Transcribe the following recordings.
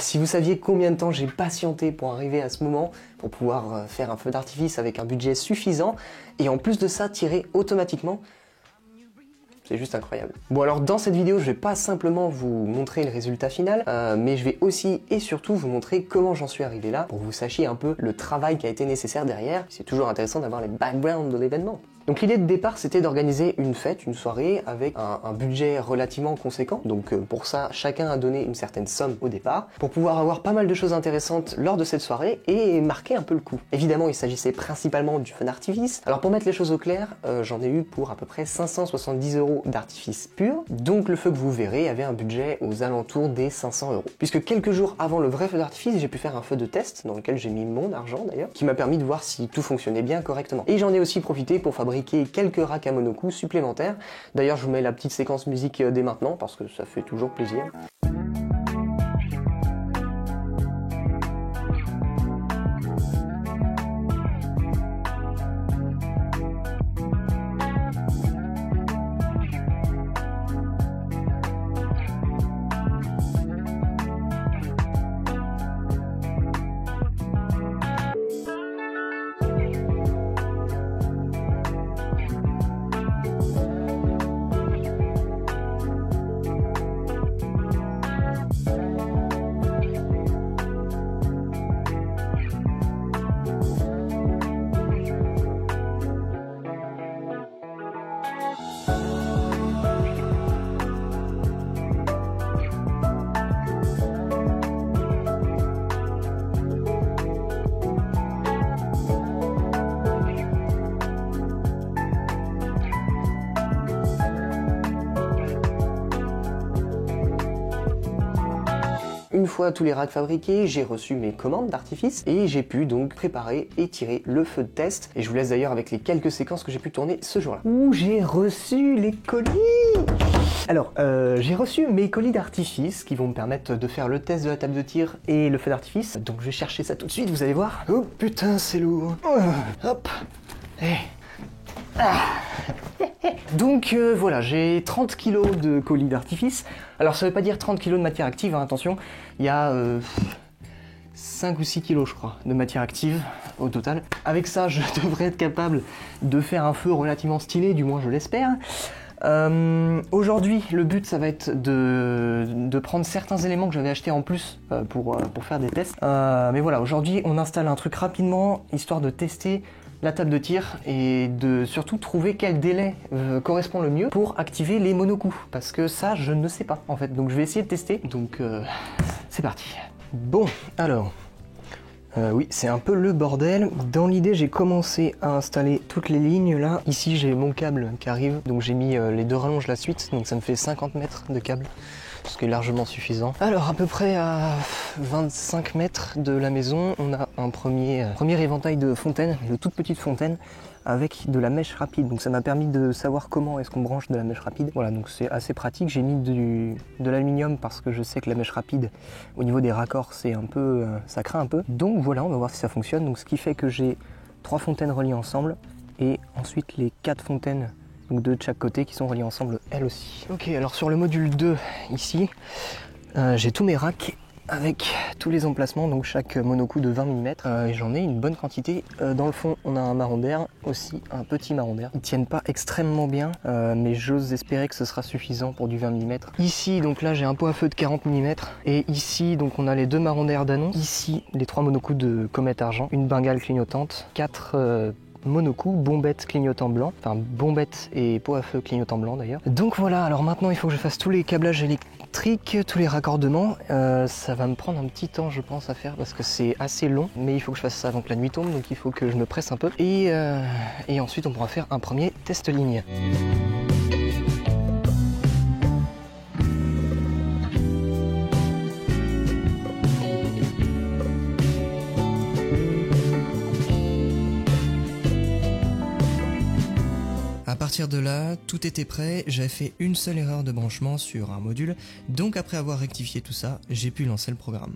si vous saviez combien de temps j'ai patienté pour arriver à ce moment, pour pouvoir faire un feu d'artifice avec un budget suffisant, et en plus de ça, tirer automatiquement, c'est juste incroyable. Bon alors dans cette vidéo, je vais pas simplement vous montrer le résultat final, mais je vais aussi et surtout vous montrer comment j'en suis arrivé là, pour que vous sachiez un peu le travail qui a été nécessaire derrière. C'est toujours intéressant d'avoir les backgrounds de l'événement. Donc l'idée de départ, c'était d'organiser une fête, une soirée, avec un budget relativement conséquent. Donc pour ça, chacun a donné une certaine somme au départ, pour pouvoir avoir pas mal de choses intéressantes lors de cette soirée et marquer un peu le coup. Évidemment, il s'agissait principalement du feu d'artifice. Alors pour mettre les choses au clair, j'en ai eu pour à peu près 570 € d'artifice pur. Donc le feu que vous verrez avait un budget aux alentours des 500 €. Puisque quelques jours avant le vrai feu d'artifice, j'ai pu faire un feu de test, dans lequel j'ai mis mon argent d'ailleurs, qui m'a permis de voir si tout fonctionnait bien correctement. Et j'en ai aussi profité pour fabriquer quelques racks à monocoup supplémentaires. D'ailleurs, je vous mets la petite séquence musique dès maintenant parce que ça fait toujours plaisir. Une fois tous les racks fabriqués, j'ai reçu mes commandes d'artifice et j'ai pu donc préparer et tirer le feu de test. Et je vous laisse d'ailleurs avec les quelques séquences que j'ai pu tourner ce jour-là. Où j'ai reçu les colis. Alors, j'ai reçu mes colis d'artifice qui vont me permettre de faire le test de la table de tir et le feu d'artifice. Donc je vais chercher ça tout de suite, vous allez voir. Oh putain, c'est lourd. Hop. Donc voilà, j'ai 30 kg de colis d'artifice. Alors ça veut pas dire 30 kg de matière active, hein, attention. Il y a 5 ou 6 kg je crois de matière active au total. Avec ça, je devrais être capable de faire un feu relativement stylé, du moins je l'espère. Aujourd'hui, le but ça va être de prendre certains éléments que j'avais achetés en plus pour faire des tests. Mais voilà, aujourd'hui on installe un truc rapidement, histoire de tester la table de tir et de surtout trouver quel délai correspond le mieux pour activer les monocoups. Parce que ça, je ne sais pas en fait. Donc je vais essayer de tester. Donc c'est parti. Bon, alors... oui, c'est un peu le bordel. Dans l'idée, j'ai commencé à installer toutes les lignes là. Ici, j'ai mon câble qui arrive. Donc j'ai mis les deux rallonges la suite. Donc ça me fait 50 mètres de câble. Ce qui est largement suffisant. Alors à peu près à 25 mètres de la maison, on a un premier éventail de fontaines, de toutes petites fontaines, avec de la mèche rapide. Donc ça m'a permis de savoir comment est-ce qu'on branche de la mèche rapide. Voilà, donc c'est assez pratique. J'ai mis de l'aluminium parce que je sais que la mèche rapide, au niveau des raccords, c'est un peu, ça craint un peu. Donc voilà, on va voir si ça fonctionne. Donc ce qui fait que j'ai 3 fontaines reliées ensemble et ensuite les 4 fontaines, donc deux de chaque côté, qui sont reliées ensemble elles aussi. Ok, alors sur le module 2 ici, j'ai tous mes racks avec tous les emplacements, donc chaque monocoup de 20 mm, et j'en ai une bonne quantité. Dans le fond, on a un marron d'air, aussi un petit marron d'air. Ils tiennent pas extrêmement bien, mais j'ose espérer que ce sera suffisant pour du 20 mm. Ici, donc là, j'ai un pot à feu de 40 mm, et ici, donc on a les deux marrons d'air d'annonce. Ici, les 3 monocoups de comète argent, une bengale clignotante, 4 monocoups, bombette clignotant blanc, enfin bombette et pot à feu clignotant blanc d'ailleurs. Donc voilà, alors maintenant il faut que je fasse tous les câblages électriques, tous les raccordements. Ça va me prendre un petit temps je pense à faire parce que c'est assez long, mais il faut que je fasse ça avant que la nuit tombe, donc il faut que je me presse un peu. Et ensuite on pourra faire un premier test ligne. À partir de là, tout était prêt, j'avais fait une seule erreur de branchement sur un module, donc après avoir rectifié tout ça, j'ai pu lancer le programme.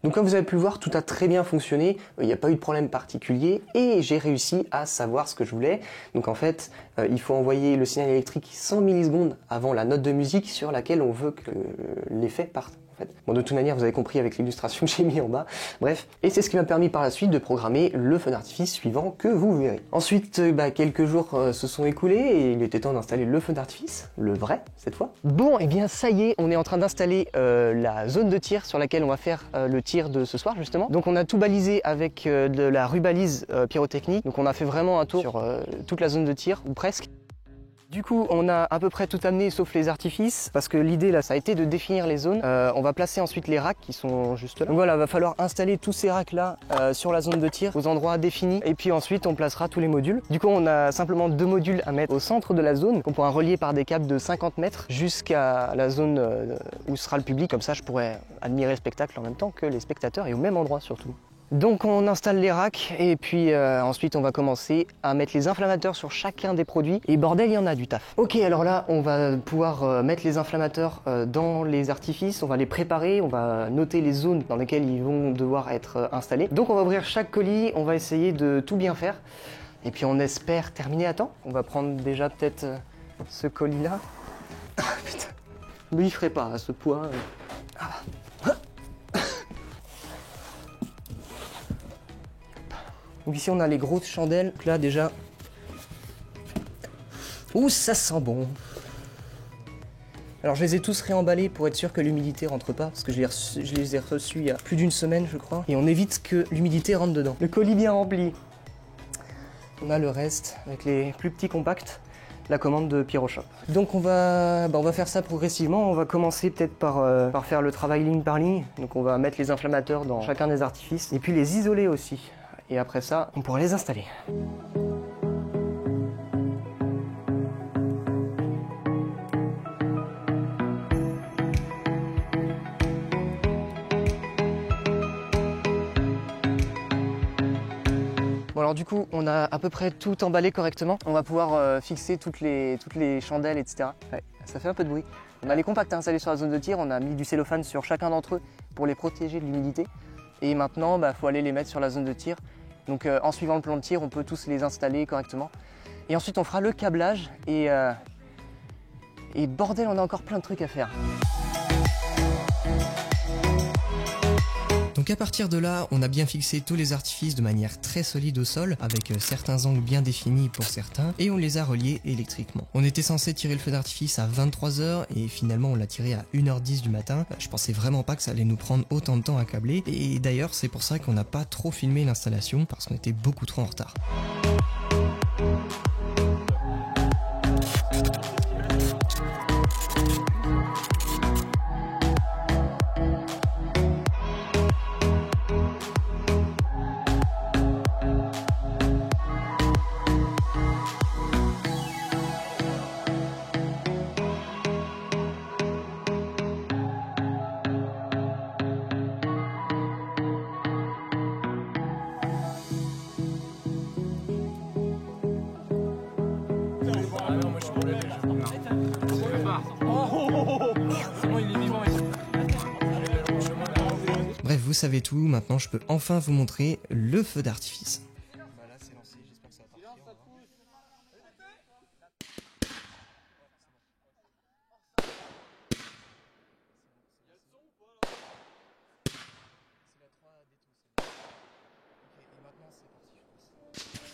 Donc comme vous avez pu le voir, tout a très bien fonctionné, il n'y a pas eu de problème particulier et j'ai réussi à savoir ce que je voulais. Donc en fait, il faut envoyer le signal électrique 100 millisecondes avant la note de musique sur laquelle on veut que l'effet parte. Bon, de toute manière, vous avez compris avec l'illustration que j'ai mis en bas. Bref, et c'est ce qui m'a permis par la suite de programmer le feu d'artifice suivant que vous verrez. Ensuite, quelques jours se sont écoulés et il était temps d'installer le feu d'artifice, le vrai cette fois. Bon, et bien ça y est, on est en train d'installer la zone de tir sur laquelle on va faire le tir de ce soir justement. Donc on a tout balisé avec de la rubalise pyrotechnique. Donc on a fait vraiment un tour sur toute la zone de tir, ou presque. Du coup, on a à peu près tout amené sauf les artifices, parce que l'idée là, ça a été de définir les zones. On va placer ensuite les racks qui sont juste là. Donc voilà, va falloir installer tous ces racks là sur la zone de tir, aux endroits définis, et puis ensuite on placera tous les modules. Du coup, on a simplement 2 modules à mettre au centre de la zone, qu'on pourra relier par des câbles de 50 mètres jusqu'à la zone où sera le public. Comme ça, je pourrais admirer le spectacle en même temps que les spectateurs, et au même endroit surtout. Donc on installe les racks et puis ensuite on va commencer à mettre les inflammateurs sur chacun des produits et bordel il y en a du taf. Ok, alors là on va pouvoir mettre les inflammateurs dans les artifices, on va les préparer, on va noter les zones dans lesquelles ils vont devoir être installés. Donc on va ouvrir chaque colis, on va essayer de tout bien faire et puis on espère terminer à temps. On va prendre déjà peut-être ce colis là. Putain, lui il ferait pas à ce poids. Donc ici on a les grosses chandelles, donc là déjà... Ouh, ça sent bon. Alors je les ai tous réemballés pour être sûr que l'humidité rentre pas, parce que je les ai reçus il y a plus d'une semaine je crois. Et on évite que l'humidité rentre dedans. Le colis bien rempli. On a le reste avec les plus petits compacts, la commande de Pyroshop. Donc on va faire ça progressivement. On va commencer peut-être par faire le travail ligne par ligne. Donc on va mettre les inflammateurs dans chacun des artifices, et puis les isoler aussi. Et après ça, on pourra les installer. Bon alors du coup, on a à peu près tout emballé correctement. On va pouvoir fixer toutes les chandelles, etc. Ouais, ça fait un peu de bruit. On a les compacts installés sur la zone de tir. On a mis du cellophane sur chacun d'entre eux pour les protéger de l'humidité. Et maintenant, faut aller les mettre sur la zone de tir. Donc en suivant le plan de tir, on peut tous les installer correctement. Et ensuite, on fera le câblage et bordel, on a encore plein de trucs à faire. Donc à partir de là, on a bien fixé tous les artifices de manière très solide au sol, avec certains angles bien définis pour certains, et on les a reliés électriquement. On était censé tirer le feu d'artifice à 23 h et finalement on l'a tiré à 1 h 10 du matin. Je pensais vraiment pas que ça allait nous prendre autant de temps à câbler, et d'ailleurs c'est pour ça qu'on n'a pas trop filmé l'installation, parce qu'on était beaucoup trop en retard. Bref, vous savez tout, maintenant je peux enfin vous montrer le feu d'artifice. Là c'est lancé, j'espère que ça va partir. C'est la 3 des tout, ok, et maintenant c'est parti, je pense.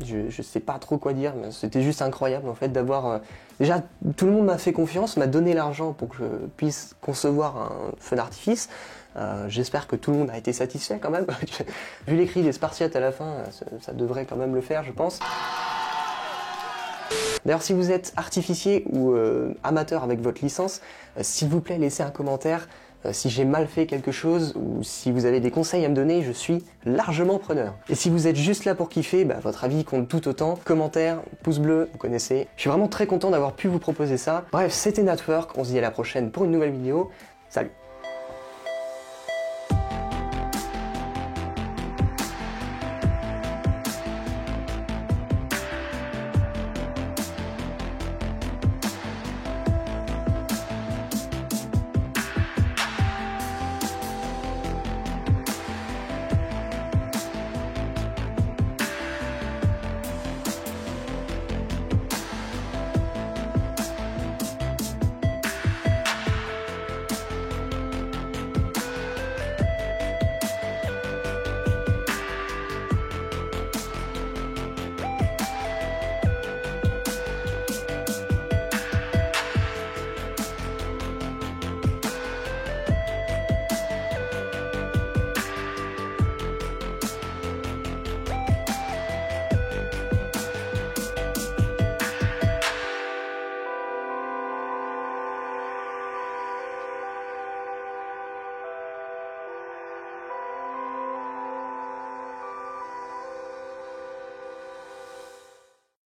je sais pas trop quoi dire, mais c'était juste incroyable en fait d'avoir... déjà, tout le monde m'a fait confiance, m'a donné l'argent pour que je puisse concevoir un feu d'artifice. J'espère que tout le monde a été satisfait quand même. Vu les cris des Spartiates à la fin, ça devrait quand même le faire, je pense. D'ailleurs, si vous êtes artificier ou amateur avec votre licence, s'il vous plaît, laissez un commentaire. Si j'ai mal fait quelque chose ou si vous avez des conseils à me donner, je suis largement preneur. Et si vous êtes juste là pour kiffer, votre avis compte tout autant. Commentaire, pouce bleu, vous connaissez. Je suis vraiment très content d'avoir pu vous proposer ça. Bref, c'était Natwork, on se dit à la prochaine pour une nouvelle vidéo. Salut!